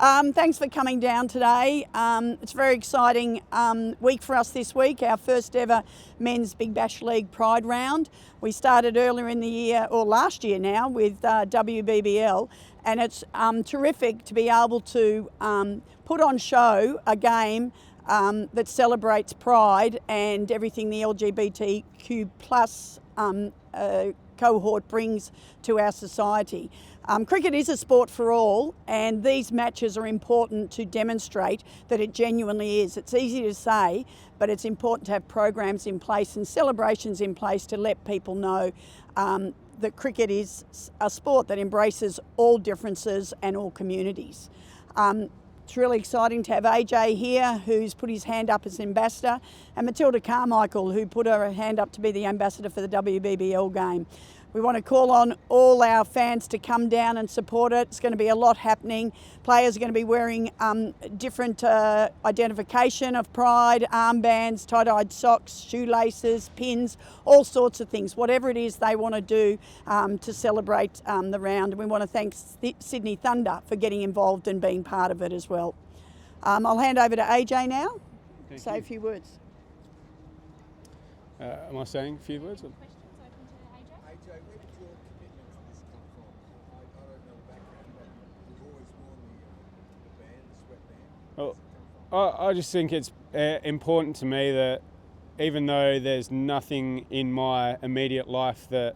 Thanks for coming down today. It's a very exciting week for us this week, our first ever Men's Big Bash League Pride Round. We started earlier in the year, or last year now, with WBBL, and it's terrific to be able to put on show a game that celebrates pride and everything the LGBTQ plus cohort brings to our society. Cricket is a sport for all, and these matches are important to demonstrate that it genuinely is. It's easy to say, but it's important to have programs in place and celebrations in place to let people know that cricket is a sport that embraces all differences and all communities. It's really exciting to have AJ here, who's put his hand up as ambassador, and Matilda Carmichael, who put her hand up to be the ambassador for the WBBL game. We want to call on all our fans to come down and support it. It's going to be a lot happening. Players are going to be wearing different identification of pride, armbands, tie-dyed socks, shoelaces, pins, all sorts of things. Whatever it is they want to do to celebrate the round. And we want to thank Sydney Thunder for getting involved and being part of it as well. I'll hand over to AJ now. Say a few words. Am I saying a few words? AJ, where did your commitment to this come from? I don't know the background, but you've always worn the band, the sweatband. Well, I just think it's important to me that even though there's nothing in my immediate life that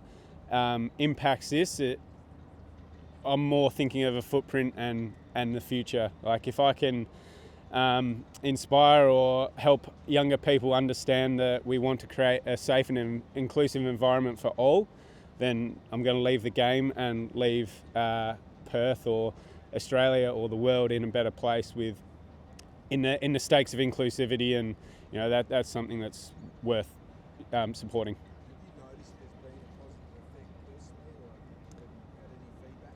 impacts this, I'm more thinking of a footprint and the future. Like if I can inspire or help younger people understand that we want to create a safe and inclusive environment for all, then I'm going to leave the game and leave Perth or Australia or the world in a better place with in the stakes of inclusivity, and you know that's something that's worth supporting. Have you noticed there's been a positive effect personally, or have you had any feedback?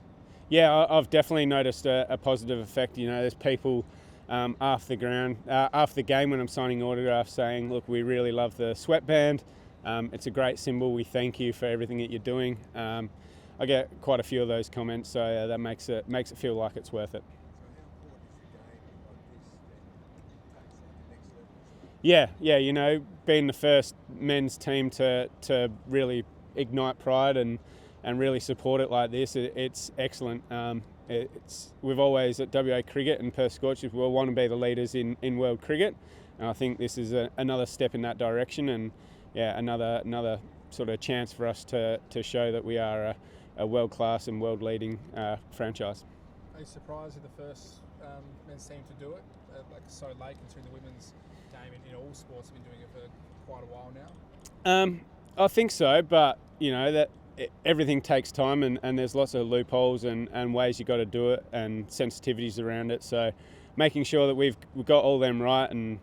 Yeah, I've definitely noticed a positive effect. You know, there's people after the game when I'm signing autographs saying, look, we really love the sweatband. It's a great symbol. We thank you for everything that you're doing. I get quite a few of those comments, so that makes it feel like it's worth it. So how important is a game like this that takes it to the next level? Yeah, you know, being the first men's team to really ignite pride and really support it like this, it's excellent. We've always at WA Cricket and Perth Scorchers, we want to be the leaders in world cricket, and I think this is another step in that direction, and yeah, another sort of chance for us to show that we are a world-class and world-leading franchise. Are you surprised you're the first men's team to do it, like so late, considering the women's game in all sports have been doing it for quite a while now? I think so, but you know that everything takes time, and there's lots of loopholes and ways you got to do it and sensitivities around it. So making sure that we've got all them right, and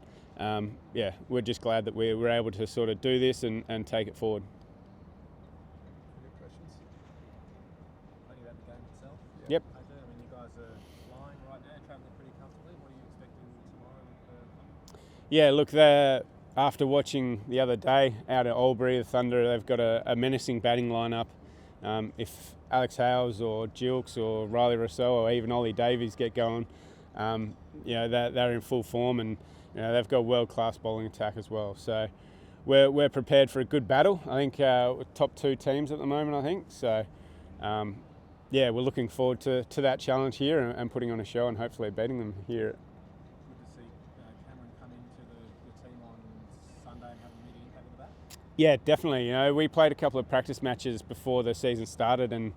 yeah, we're just glad that we're able to sort of do this and take it forward. Any questions? Talking about the game itself. Yep. I mean, you guys are flying right now, travelling pretty comfortably. What are you expecting tomorrow? Yeah, look, after watching the other day out at Albury, the Thunder, they've got a menacing batting lineup. If Alex Hales or Gilks or Riley Rousseau or even Ollie Davies get going, you know, they're in full form, and you know, they've got world-class bowling attack as well. So we're prepared for a good battle. I think we're top two teams at the moment, I think. So yeah, we're looking forward to that challenge here and putting on a show and hopefully beating them here. Good to see Cameron come into the team on Sunday and have a immediate impact with that. Yeah, definitely. You know, we played a couple of practice matches before the season started, and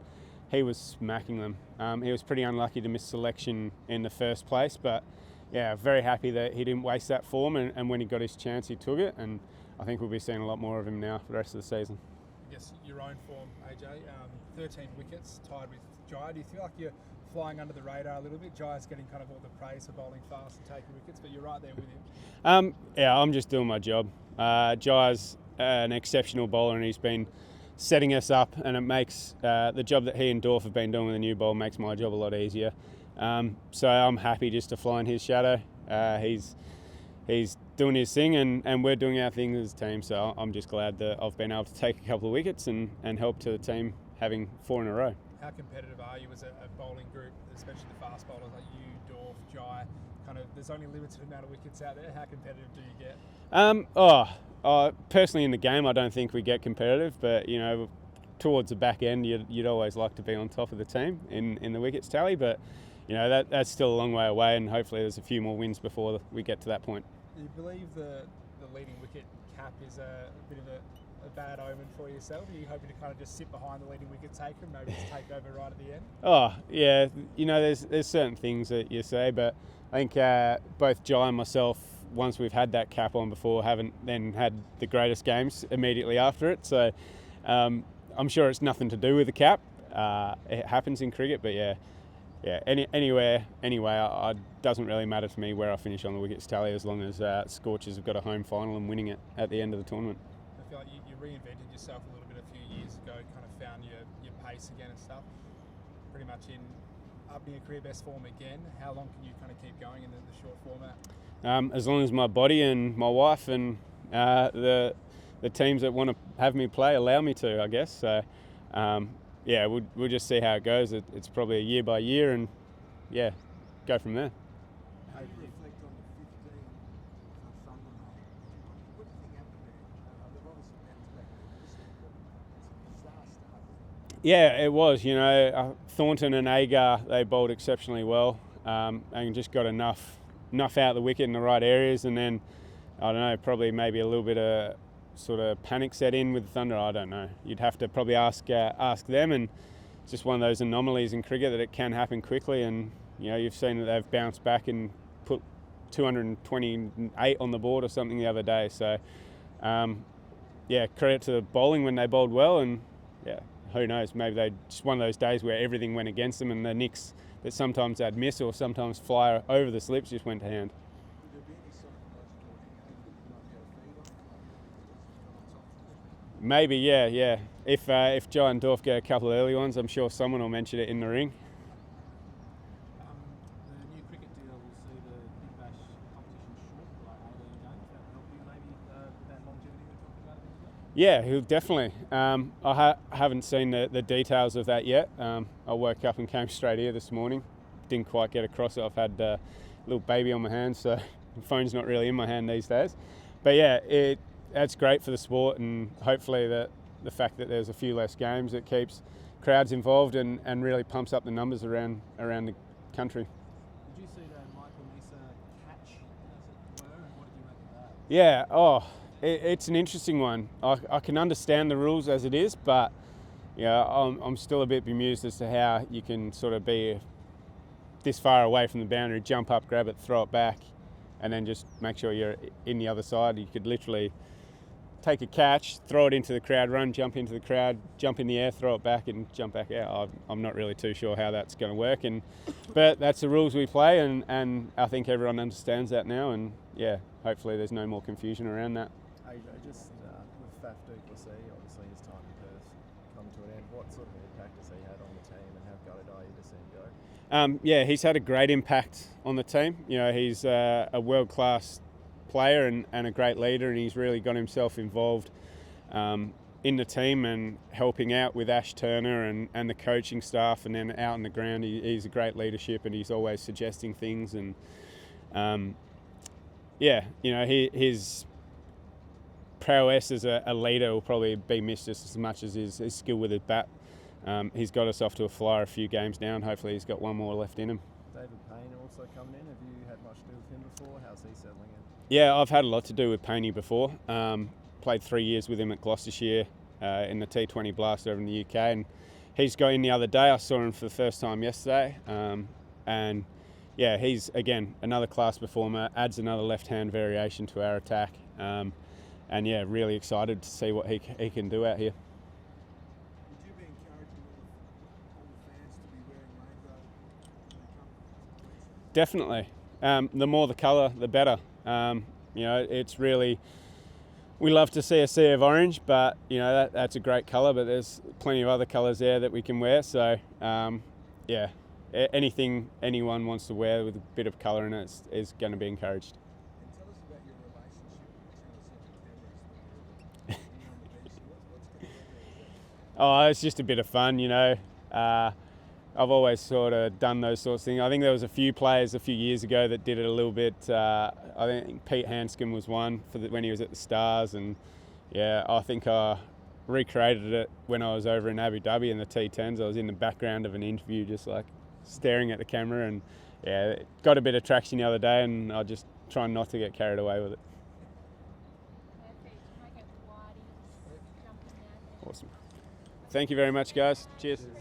he was smacking them. He was pretty unlucky to miss selection in the first place, but yeah, very happy that he didn't waste that form, and when he got his chance, he took it, and I think we'll be seeing a lot more of him now for the rest of the season. I guess your own form, AJ, 13 wickets, tied with Jai. Do you feel like you're flying under the radar a little bit? Jai's getting kind of all the praise for bowling fast and taking wickets, but you're right there with him. Yeah, I'm just doing my job. Jai's an exceptional bowler, and he's been setting us up, and it makes the job that he and Dorf have been doing with the new ball makes my job a lot easier. So I'm happy just to fly in his shadow. He's doing his thing, and we're doing our thing as a team. So I'm just glad that I've been able to take a couple of wickets and help to the team having 4 in a row. How competitive are you as a bowling group, especially the fast bowlers like you, Dorf, kind of, there's only a limited amount of wickets out there. How competitive do you get? Personally in the game, I don't think we get competitive, but towards the back end, you'd always like to be on top of the team in the wickets tally, but that's still a long way away, and hopefully there's a few more wins before we get to that point. Do you believe the leading wicket cap is a bit of a bad omen for yourself? Are you hoping to kind of just sit behind the leading wicket taker and maybe just take over right at the end? Oh yeah, there's certain things that you say, but I think both Jai and myself, once we've had that cap on before, haven't then had the greatest games immediately after it. So I'm sure it's nothing to do with the cap. It happens in cricket, but anyway, it doesn't really matter to me where I finish on the wickets tally as long as Scorchers have got a home final and winning it at the end of the tournament. I feel like you reinvented yourself a little bit a few years ago, kind of found your pace again and stuff. Pretty much up in your career best form again. How long can you kind of keep going in the short format? As long as my body and my wife and the teams that want to have me play allow me to, I guess. So we'll just see how it goes. It's probably a year by year, and go from there. How do you reflect on the 15 on Sunday night? What do you think happened there? They've obviously bounced back this week, but it's a bizarre start. Yeah, it was. Thornton and Agar, they bowled exceptionally well, and just got enough out of the wicket in the right areas, and then I don't know, probably maybe a little bit of sort of panic set in with the Thunder. I don't know. You'd have to probably ask them, and it's just one of those anomalies in cricket that it can happen quickly, and you've seen that they've bounced back and put 228 on the board or something the other day. So credit to the bowling when they bowled well, and who knows, maybe they just one of those days where everything went against them, and the nicks that sometimes they'd miss or sometimes fly over the slips just went to hand. Would there be any psychological hangover that you might be able to feed on the club? Maybe, yeah. If Jai and Dorf get a couple of early ones, I'm sure someone will mention it in the ring. The new cricket deal will see the Big Bash competition short, like 18 games. That will help you maybe with that longevity we're talking about a bit today? Yeah, he'll definitely. I haven't seen the details of that yet. I woke up and came straight here this morning. Didn't quite get across it. I've had a little baby on my hand, so the phone's not really in my hand these days. But that's great for the sport, and hopefully the fact that there's a few less games, it keeps crowds involved and really pumps up the numbers around the country. Did you see the Michael Nisa catch, as it were, and what did you make of that? Yeah, it's an interesting one. I can understand the rules as it is, but I'm still a bit bemused as to how you can sort of be this far away from the boundary, jump up, grab it, throw it back, and then just make sure you're in the other side. You could literally take a catch, throw it into the crowd, run, jump into the crowd, jump in the air, throw it back and jump back out. I'm not really too sure how that's going to work, but that's the rules we play, and I think everyone understands that now, and hopefully there's no more confusion around that. AJ, just with Faf du Plessis, obviously his time in Perth come to an end. What sort of impact has he had on the team, and how gutted are you to see him go? He's had a great impact on the team. He's a world-class player and a great leader, and he's really got himself involved in the team and helping out with Ash Turner and the coaching staff, and then out on the ground he's a great leadership, and he's always suggesting things, and his prowess as a leader will probably be missed just as much as his skill with his bat. He's got us off to a flyer a few games now, and hopefully he's got one more left in him. David Payne also coming in. Have you had much to do with him before? How's he settling in? Yeah, I've had a lot to do with Payne before. Played 3 years with him at Gloucestershire in the T20 Blast over in the UK, and he's got in the other day. I saw him for the first time yesterday, and he's again another class performer. Adds another left-hand variation to our attack, and really excited to see what he can do out here. Would you be encouraging all the fans to be wearing rainbow when they come to Queensland? Definitely. The more the colour, the better. It's really, we love to see a sea of orange, but that's a great colour. But there's plenty of other colours there that we can wear. So anything anyone wants to wear with a bit of colour in it is going to be encouraged. And tell us about your relationship with the central cameras when you're on the bench. What's going on there? Oh, it's just a bit of fun, I've always sort of done those sorts of things. I think there was a few players a few years ago that did it a little bit. I think Pete Hanscom was one when he was at the Stars, and yeah, I think I recreated it when I was over in Abu Dhabi in the T10s. I was in the background of an interview, just like staring at the camera, and yeah, it got a bit of traction the other day, and I just try not to get carried away with it. Awesome. Thank you very much, guys. Cheers.